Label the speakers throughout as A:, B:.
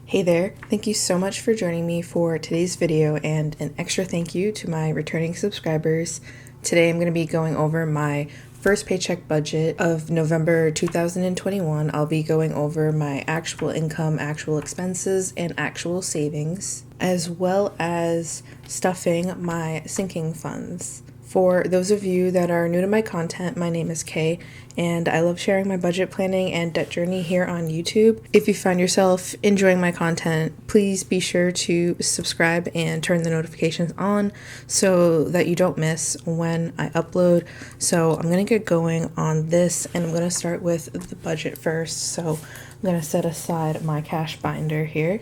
A: Hey there, thank you so much for joining me for today's video, and an extra thank you to my returning subscribers. Today I'm going to be going over my first paycheck budget of November 2021. I'll be going over my actual income, actual expenses, and actual savings, as well as stuffing my sinking funds. For those of you that are new to my content, my name is Kay, and I love sharing my budget planning and debt journey here on YouTube. If you find yourself enjoying my content, please be sure to subscribe and turn the notifications on so that you don't miss when I upload. So I'm going to get going on this, and I'm going to start with the budget first. So I'm going to set aside my cash binder here,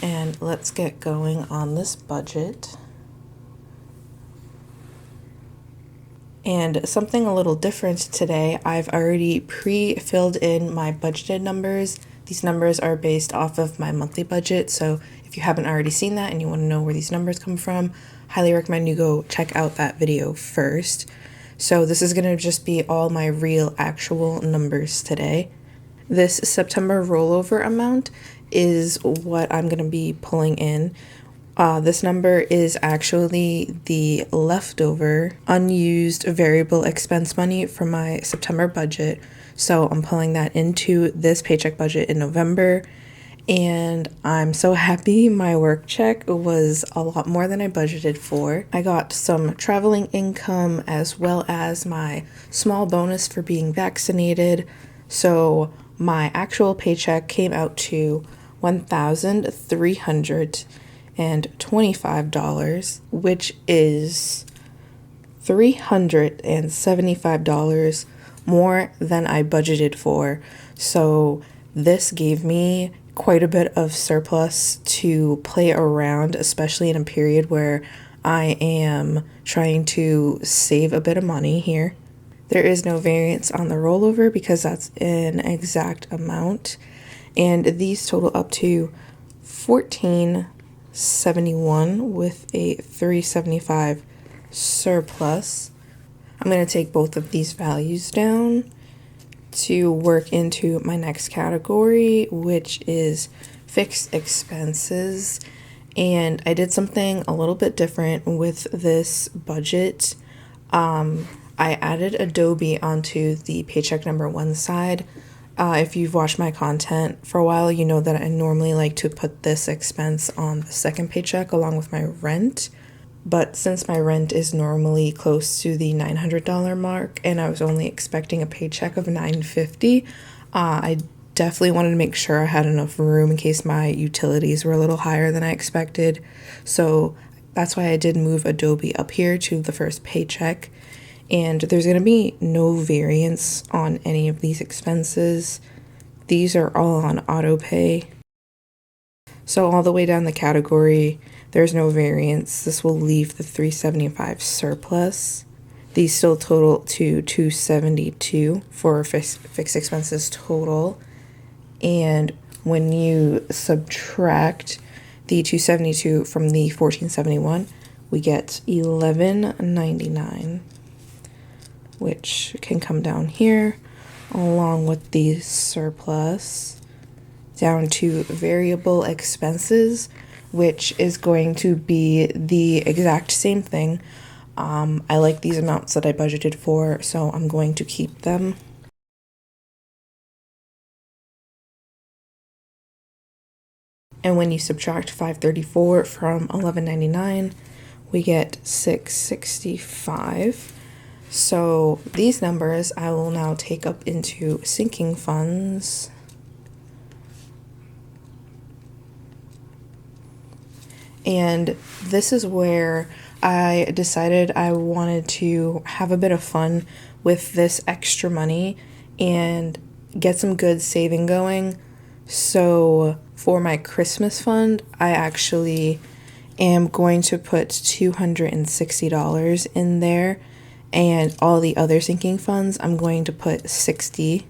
A: and let's get going on this budget. And something a little different today, I've already pre-filled in my budgeted numbers. These numbers are based off of my monthly budget, so if you haven't already seen that and you want to know where these numbers come from, highly recommend you go check out that video first. So this is going to just be all my real actual numbers today. This September rollover amount is what I'm going to be pulling in. This number is actually the leftover unused variable expense money from my September budget. So I'm pulling that into this paycheck budget in November. And I'm so happy my work check was a lot more than I budgeted for. I got some traveling income as well as my small bonus for being vaccinated. So my actual paycheck came out to $1,325, which is $375 more than I budgeted for. So this gave me quite a bit of surplus to play around, especially in a period where I am trying to save a bit of money here. There is no variance on the rollover because that's an exact amount, and these total up to $1,471 with a $375 surplus. I'm going to take both of these values down to work into my next category, which is fixed expenses. And I did something a little bit different with this budget. I added Adobe onto the paycheck number one side. If you've watched my content for a while, you know that I normally like to put this expense on the second paycheck along with my rent. But since my rent is normally close to the $900 mark and I was only expecting a paycheck of $950, I definitely wanted to make sure I had enough room in case my utilities were a little higher than I expected. So that's why I did move Adobe up here to the first paycheck. And there's going to be no variance on any of these expenses. These are all on auto pay. So all the way down the category, there's no variance. This will leave the $375 surplus. These still total to $272 for fixed expenses total. And when you subtract the $272 from the $1,471, we get $1,199. Which can come down here along with the surplus down to variable expenses, which is going to be the exact same thing. I like these amounts that I budgeted for, so I'm going to keep them. And when you subtract $534 from $1,199, we get $665. So these numbers I will now take up into sinking funds. And this is where I decided I wanted to have a bit of fun with this extra money and get some good saving going. So for my Christmas fund, I actually am going to put $260 in there. And all the other sinking funds, I'm going to put $60.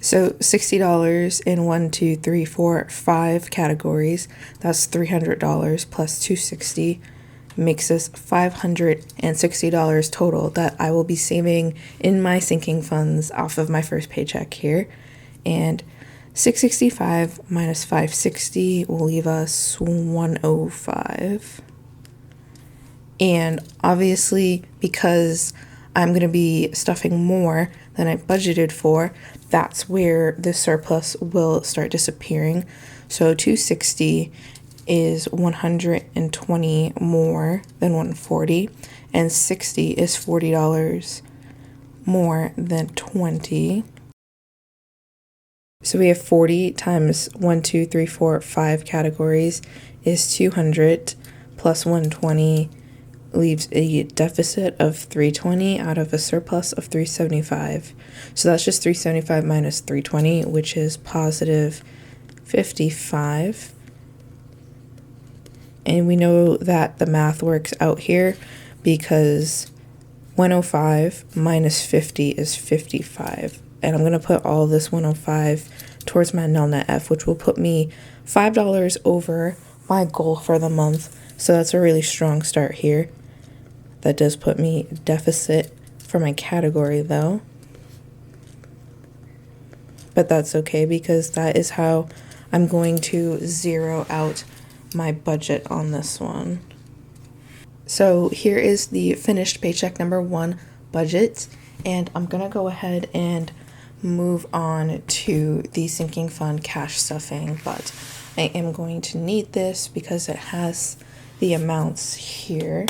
A: So $60 in 1, 2, 3, 4, 5 categories. That's $300 plus $260 makes us $560 total that I will be saving in my sinking funds off of my first paycheck here. And 665 minus 560 will leave us 105. And obviously, because I'm going to be stuffing more than I budgeted for, that's where the surplus will start disappearing. So 260 is 120 more than 140, and 60 is $40 more than 20. So we have 40 times 1, 2, 3, 4, 5 categories is 200 plus 120 leaves a deficit of 320 out of a surplus of 375. So that's just 375 minus 320, which is positive 55. And we know that the math works out here because 105 minus 50 is 55. And I'm going to put all this 105 towards my null net F, which will put me $5 over my goal for the month. So that's a really strong start here. That does put me deficit for my category though. But that's okay because that is how I'm going to zero out my budget on this one. So here is the finished paycheck number 1 budget, and I'm gonna go ahead and move on to the sinking fund cash stuffing, but I am going to need this because it has the amounts here.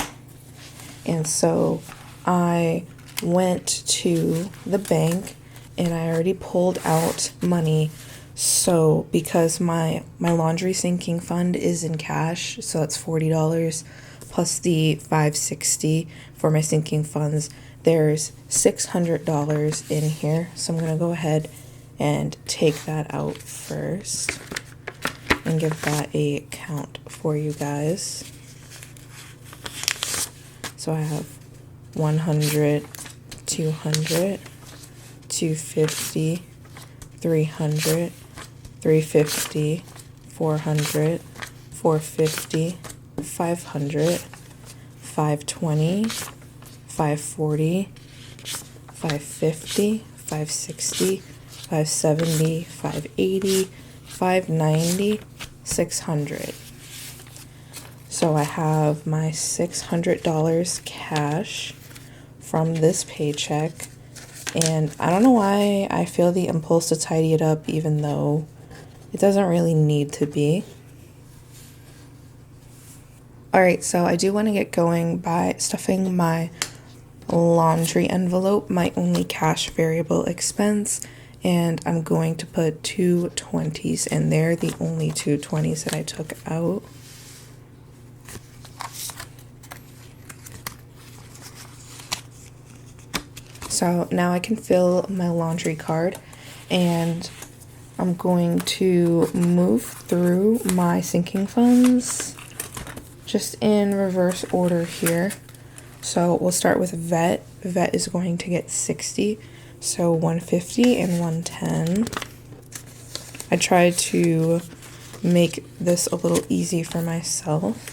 A: And so I went to the bank and I already pulled out money. So because my laundry sinking fund is in cash, so that's $40 plus the $560 for my sinking funds, there's $600 in here. So I'm gonna go ahead and take that out first and give that a count for you guys. So I have 100, 200, 250, 300, 350, 400, 450, 500, 520, 540, 550, 560, 570, 580, 590, 600. So I have my $600 cash from this paycheck, and I don't know why I feel the impulse to tidy it up even though it doesn't really need to be. Alright, so I do want to get going by stuffing my laundry envelope, my only cash variable expense, and I'm going to put 2 20s in there, the only 2 20s that I took out. So now I can fill my laundry card, and I'm going to move through my sinking funds just in reverse order here. So we'll start with vet. Vet is going to get 60, so 150 and 110. I tried to make this a little easy for myself.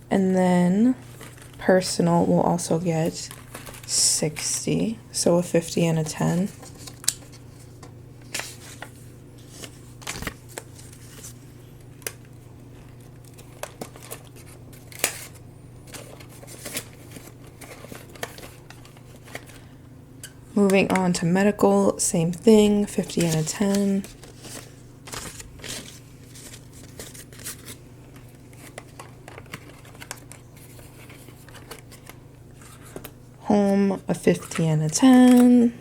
A: And then personal will also get 60, so a 50 and a 10. Moving on to medical, same thing, 50 and a 10. Home, a 50 and a 10.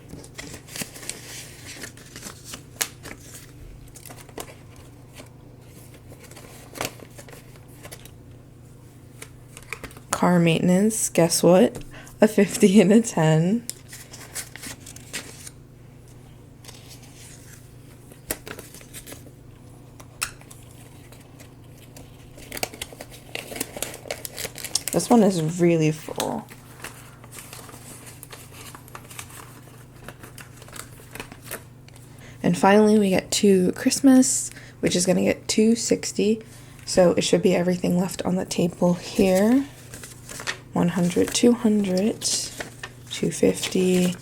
A: Car maintenance, guess what? A 50 and a 10. This one is really full. And And finally we get to Christmas, which is going to get $260. So it should be everything left on the table here. 100, 200, 250,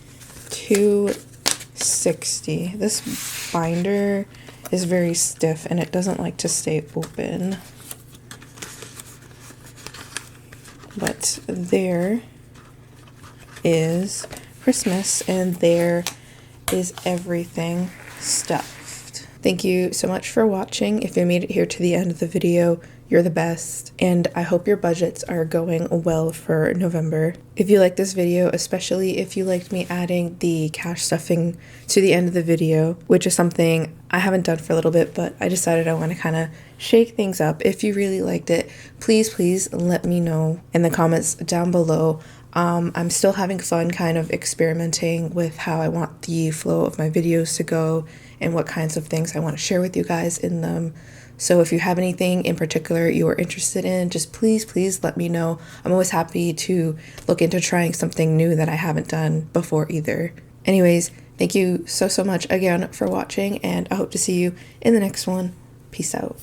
A: 260. This binder is very stiff and it doesn't like to stay open. But there is Christmas, and there is everything stuffed. Thank you so much for watching. If you made it here to the end of the video, you're the best, and I hope your budgets are going well for November. If you like this video, especially if you liked me adding the cash stuffing to the end of the video, which is something I haven't done for a little bit, but I decided I want to kind of shake things up. If you really liked it, please let me know in the comments down below. I'm still having fun kind of experimenting with how I want the flow of my videos to go and what kinds of things I want to share with you guys in them. So if you have anything in particular you are interested in, just please let me know. I'm always happy to look into trying something new that I haven't done before either. Anyways, thank you so much again for watching, and I hope to see you in the next one. Peace out.